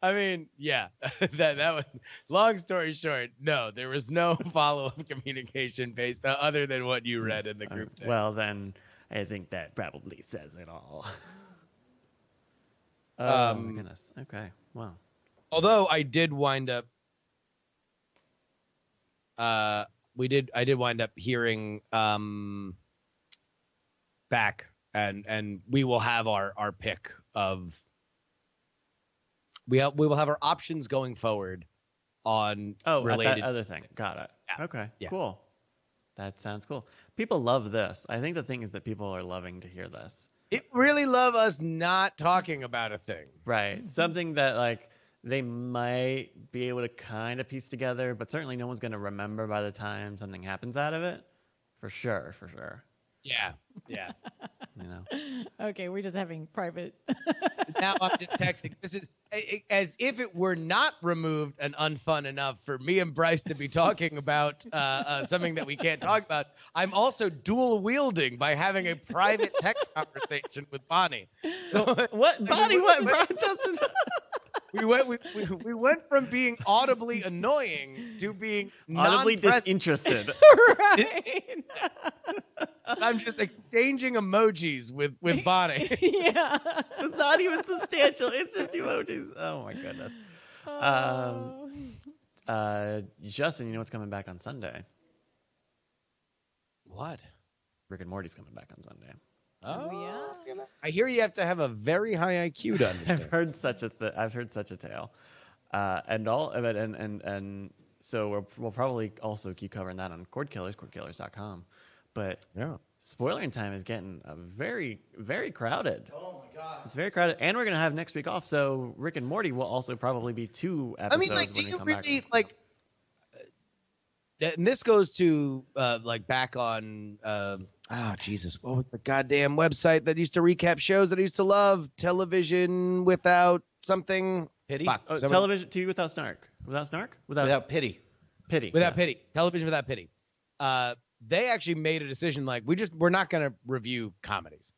I mean, yeah, that was, long story short, no, there was no follow-up communication based other than what you read in the group text. well, then I think that probably says it all. Oh my goodness. Okay. Wow. Although I did wind up, I did wind up hearing back, and we will have our pick of. We will have our options going forward on Oh, related. that other thing. Got it. Yeah. Okay. Yeah. Cool. That sounds cool. People love this. I think the thing is that people are loving to hear this. It really love us not talking about a thing. Right. Something that like they might be able to kind of piece together, but certainly no one's going to remember by the time something happens out of it. For sure. Yeah. You know. Okay, we're just having private. Now I'm just texting. This is as if it were not removed and unfun enough for me and Bryce to be talking about something that we can't talk about. I'm also dual wielding by having a private text conversation with Bonnie. So What? Bonnie, what? Justin? we went from being audibly annoying to being Audibly non-present. disinterested. Right. I'm just exchanging emojis with Bonnie. Yeah. It's not even substantial. It's just emojis. Oh my goodness. Justin, you know what's coming back on Sunday? What? Rick and Morty's coming back on Sunday. Oh yeah. I hear you have to have a very high IQ to understand. I've heard such a tale, and all of it, and so we'll probably also keep covering that on cordkillers.com. But Yeah. spoiling time is getting very, very crowded. Oh my god. It's very crowded, and we're gonna have next week off. So Rick and Morty will also probably be 2 I episodes. mean, like, do when they you come really back. like? And this goes to like back on Jesus, what was the goddamn website that used to recap shows that I used to love? Television without something. Pity? Fuck. Oh, Somebody- television TV without snark. Without snark? Without pity. pity. Without Yeah. pity. Television without pity. They actually made a decision like we're not going to review comedies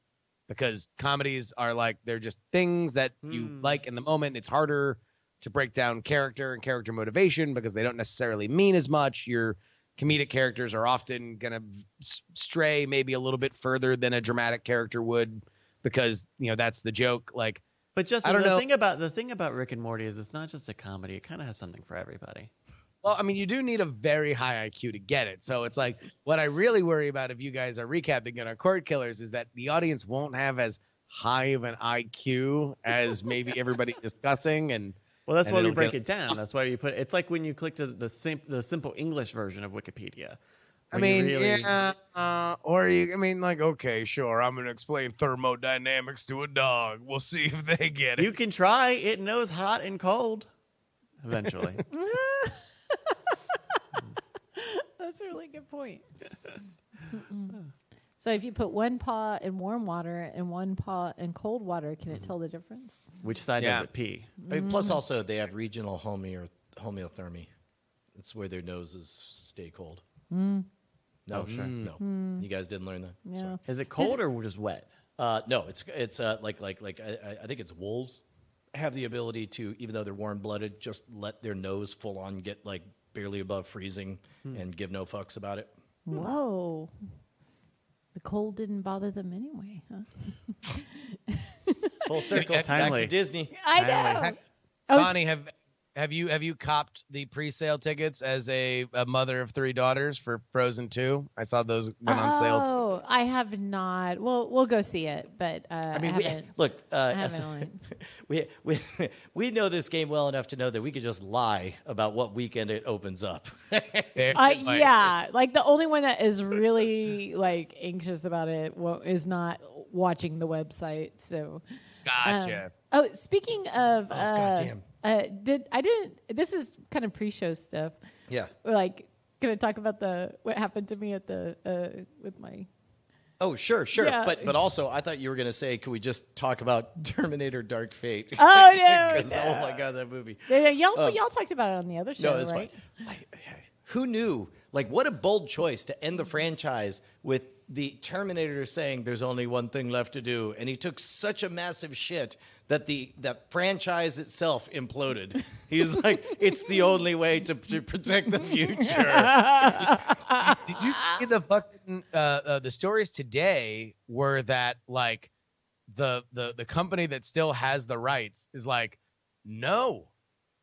because comedies are like they're just things that you like in the moment. It's harder to break down character and character motivation because they don't necessarily mean as much. Your comedic characters are often going to stray maybe a little bit further than a dramatic character would because, you know, that's the joke. Like, But just I don't know. The thing about Rick and Morty is it's not just a comedy. It kind of has something for everybody. well, I mean, you do need a very high IQ to get it. So it's like what I really worry about if you guys are recapping it on Court Killers is that the audience won't have as high of an IQ as maybe everybody discussing. And Well, that's And why we it'll break get- it down. That's why you put. It's like when you click to the simple English version of Wikipedia. I When mean, you really- yeah, or you, I mean, like, okay, sure, I'm going to explain thermodynamics to a dog. We'll see if they get it. You can try. It knows hot and cold. Eventually. That's a really good point. So if you put one paw in warm water and one paw in cold water, can it tell the difference? Which side Yeah. does it pee? I mean, plus, also, they have regional homeothermy. It's where their noses stay cold. No, Oh, sure. No. You guys didn't learn that? Yeah. Sorry. Is it cold or just wet? No, it's like I think it's wolves have the ability to, even though they're warm blooded, just let their nose full on get like barely above freezing and give no fucks about it. Whoa. The cold didn't bother them anyway, huh? Full circle, back Timely. to Disney. I Timely. know. I was- Bonnie, have you copped the pre-sale tickets as a mother of 3 daughters for Frozen 2? I saw those went on sale. Oh, I have not. Well, we'll go see it, but I mean, I haven't. I haven't. we know this game well enough to know that we could just lie about what weekend it opens up. Yeah, like the only one that is really like anxious about it is not watching the website. So, Gotcha. Speaking of, goddamn. This is kind of pre-show stuff. Yeah. We're like gonna talk about what happened to me at the with my. Oh, sure. Yeah. But also, I thought you were going to say, could we just talk about Terminator Dark Fate? Oh, no, 'Cause, oh, my God, that movie. Y'all talked about it on the other show, No, it's right? fine. Who knew? Like, what a bold choice to end the franchise with the Terminator saying there's only one thing left to do. And he took such a massive shit that that franchise itself imploded. He's like, it's the only way to protect the future. Did you see the fucking the stories today were that like the company that still has the rights is like, no,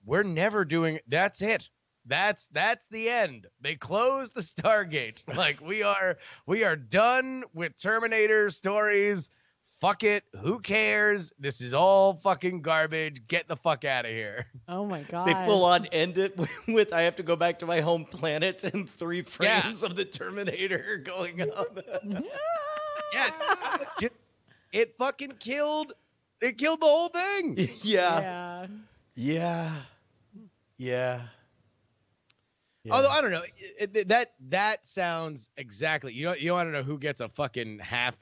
we're never doing that's it. That's the end. They closed the Stargate. Like we are done with Terminator stories. fuck it. Who cares? This is all fucking garbage. Get the fuck out of here. Oh my god. They full on end it with I have to go back to my home planet and 3 frames of the Terminator going up. Yeah. It fucking killed. It killed the whole thing. Yeah. Although I don't know, that sounds exactly. You want to know who gets a fucking half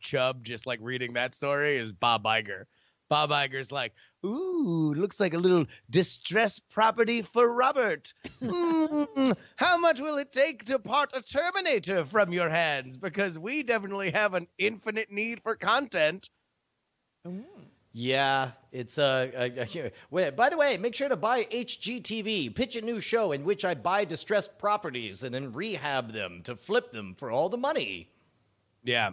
chub just like reading that story is Bob Iger. Bob Iger's like, ooh, looks like a little distressed property for Robert. How much will it take to part a Terminator from your hands? Because we definitely have an infinite need for content. Yeah, it's wait, by the way, make sure to buy HGTV, pitch a new show in which I buy distressed properties and then rehab them to flip them for all the money. Yeah.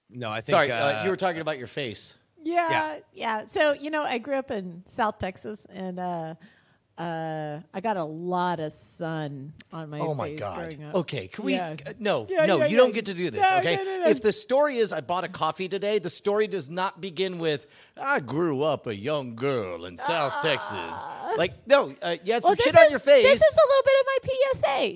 No, I think. Sorry, you were talking about your face. Yeah. So, I grew up in South Texas, and I got a lot of sun on my face. Oh my God. Growing up. Okay, can we? Yeah. No, Yeah, you don't get to do this. No, Okay, no. if the story is I bought a coffee today, the story does not begin with I grew up a young girl in South Texas. Like, no, you had some shit on your face. This is a little bit of my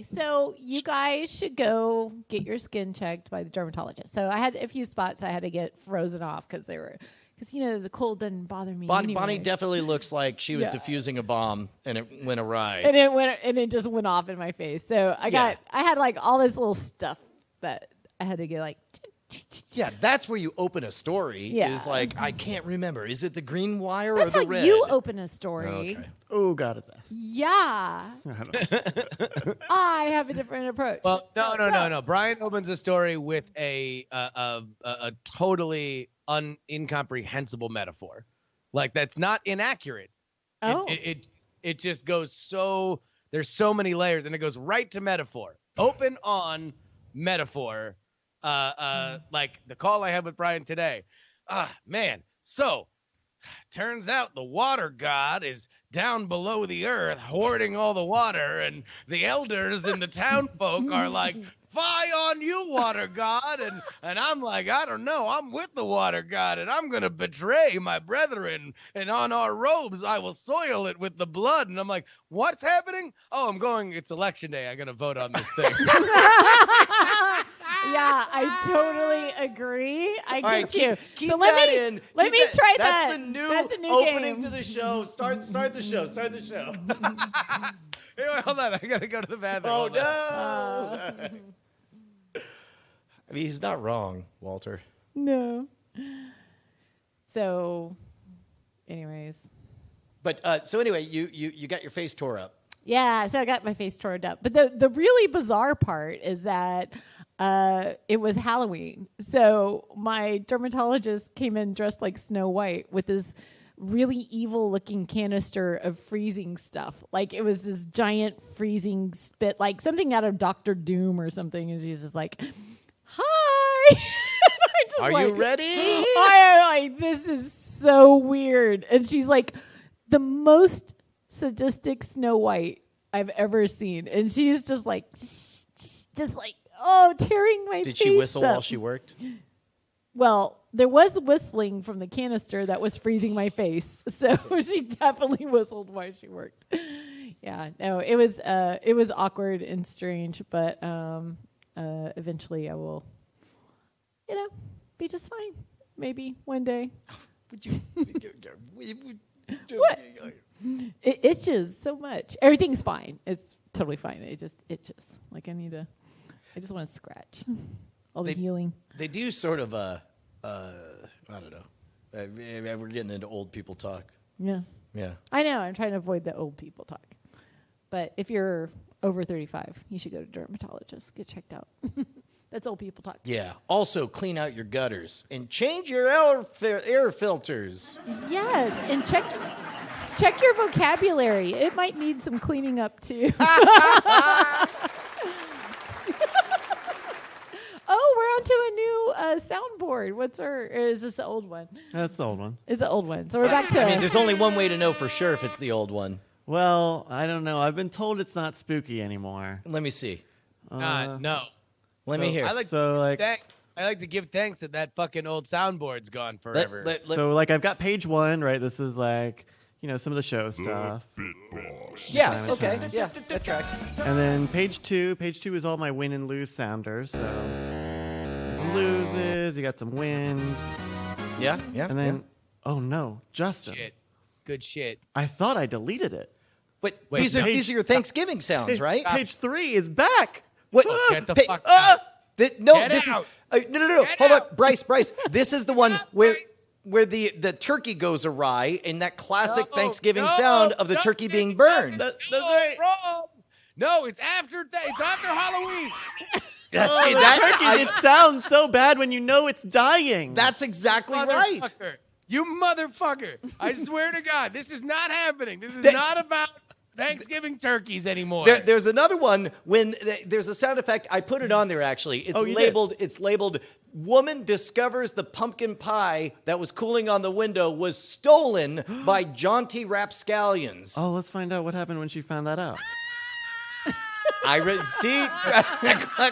PSA. So you guys should go get your skin checked by the dermatologist. So I had a few spots I had to get frozen off because the cold doesn't bother me. Bonnie anyway. definitely looks like she was defusing a bomb and it went awry. And it just went off in my face. So I had like all this little stuff that I had to get like. Yeah, that's where you open a story. Yeah. Is like, I can't remember. Is it the green wire That's or the how red? you open a story. Okay. Oh, God, his ass. Yeah. I have a different approach. Well, no. Brian opens a story with a totally incomprehensible metaphor. Like, that's not inaccurate. Oh. It just goes so, there's so many layers, and it goes right to metaphor. Open on metaphor. Like the call I had with Brian today. Man. So turns out the water god is down below the earth hoarding all the water, and the elders and the town folk are like, fie on you, water god. And I'm like, I don't know, I'm with the water god, and I'm gonna betray my brethren, and on our robes I will soil it with the blood. And I'm like, what's happening? Oh, it's election day, I'm gonna vote on this thing. Yeah, I totally agree. I get you. Keep so let that me in. let me try That's that. the new That's the new opening game. to the show. Start the show. Start the show. Anyway, hold on, I gotta go to the bathroom. Oh Hold on. no! I mean, he's not wrong, Walter. No. So, anyways. But so anyway, you got your face tore up. Yeah, so I got my face torn up. But the really bizarre part is that it was Halloween. So my dermatologist came in dressed like Snow White with this really evil looking canister of freezing stuff. Like it was this giant freezing spit, like something out of Dr. Doom or something. And she's just like, hi. Are you ready? I like, this is so weird. And she's like the most sadistic Snow White I've ever seen. And she's just like, tearing my face. Did she whistle up. while she worked? Well, there was whistling from the canister that was freezing my face. So she definitely whistled while she worked. Yeah, no, it was awkward and strange, but eventually I will, be just fine. Maybe one day. Would you? What? It itches so much. Everything's fine. It's totally fine. It just itches. Like I just want to scratch. All the healing. They do sort of I don't know. We're getting into old people talk. Yeah. Yeah. I know. I'm trying to avoid the old people talk. But if you're over 35, you should go to a dermatologist. Get checked out. That's old people talk. Yeah. Also, clean out your gutters and change your air filters. Yes, and check your vocabulary. It might need some cleaning up too. Oh, we're onto a new soundboard. Is this the old one? That's the old one. It's the old one. So we're back to. I mean, there's only one way to know for sure if it's the old one. Well, I don't know. I've been told it's not spooky anymore. Let me see. No. Let me hear. I like So, like, thanks. I like to give thanks that fucking old soundboard's gone forever. So like I've got page 1, right? This is like, some of the show stuff. Yeah. Time and Okay. time. Yeah. That tracks. And then page 2 is all my win and lose sounders. So some loses, you got some wins. Yeah. Yeah. And then, oh no, Justin. Shit. Good shit. I thought I deleted it. Wait, Wait, these are page- your Thanksgiving sounds, right? Page 3 is back. What? Get the pa- fuck out. No, Get this out. is no. Get Hold on, out. Bryce. This is the one out, where Bryce. the turkey goes awry in that classic No, Thanksgiving no, sound of the turkey Justin, being burned. Justin, That's no, right. wrong. No, it's after Halloween. See, The turkey, it sounds so bad when you know it's dying. that's exactly right. Motherfucker. You motherfucker. I swear to God, this is not happening. This is That- not about Thanksgiving turkeys anymore. There's another one when there's a sound effect. I put it on there actually. It's Oh, you labeled. It's labeled. Woman discovers the pumpkin pie that was cooling on the window was stolen by jaunty rapscallions. Oh, let's find out what happened when she found that out. See a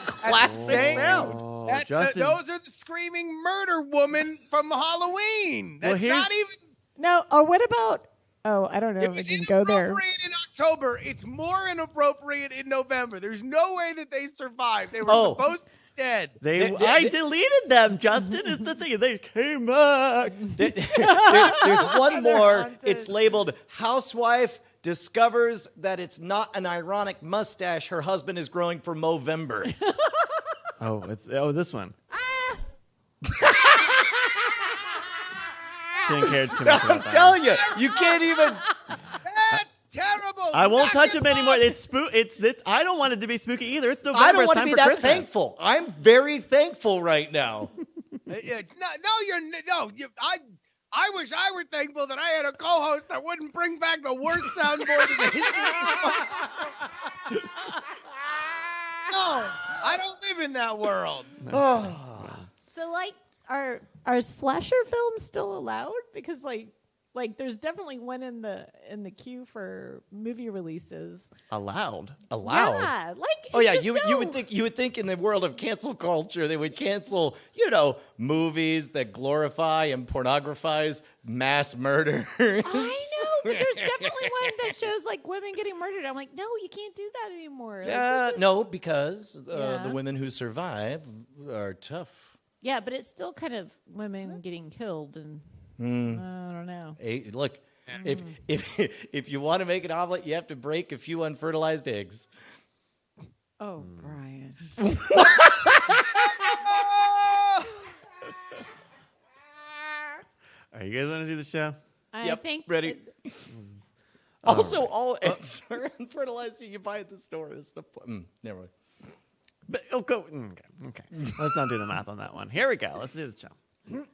classic Dang. sound. Oh, That- Justin. those are the screaming murder woman from Halloween. Well, That's here's- not even. No, or what about? Oh, I don't know It if we was can go there. inappropriate in October. It's more inappropriate in November. There's no way that they survived. They were Oh. supposed to be dead. I deleted them, Justin, is the thing. They came back. There's one more. haunted. It's labeled "Housewife discovers that it's not an ironic mustache her husband is growing for Movember." Oh, this one. She didn't care too much I'm about that. telling you, you can't even. That's terrible. I won't Knock touch it them anymore. off. It's I don't want it to be spooky either. It's November. I don't It's want to time be for that Christmas. thankful. I'm very thankful right now. It's not. No, you're no. I wish I were thankful that I had a co-host that wouldn't bring back the worst soundboard in the history. No, I don't live in that world. So, like, are slasher films still allowed? Because like there's definitely one in the queue for movie releases. Allowed. Allowed. Yeah, like Oh it's yeah, just you would think in the world of cancel culture they would cancel, movies that glorify and pornographize mass murder. I know, but there's definitely one that shows like women getting murdered. I'm like, no, you can't do that anymore. Like, this is- No, because Yeah. the women who survive are tough. Yeah, but it's still kind of women getting killed, and I don't know. Hey, look, if you want to make an omelet, you have to break a few unfertilized eggs. Oh, Brian. Are you guys want to do the show? I Yep, think ready. Also, all eggs are unfertilized. You buy at the store. That's the never mind. But go. Okay. Let's not do the math on that one. Here we go. Let's do the show.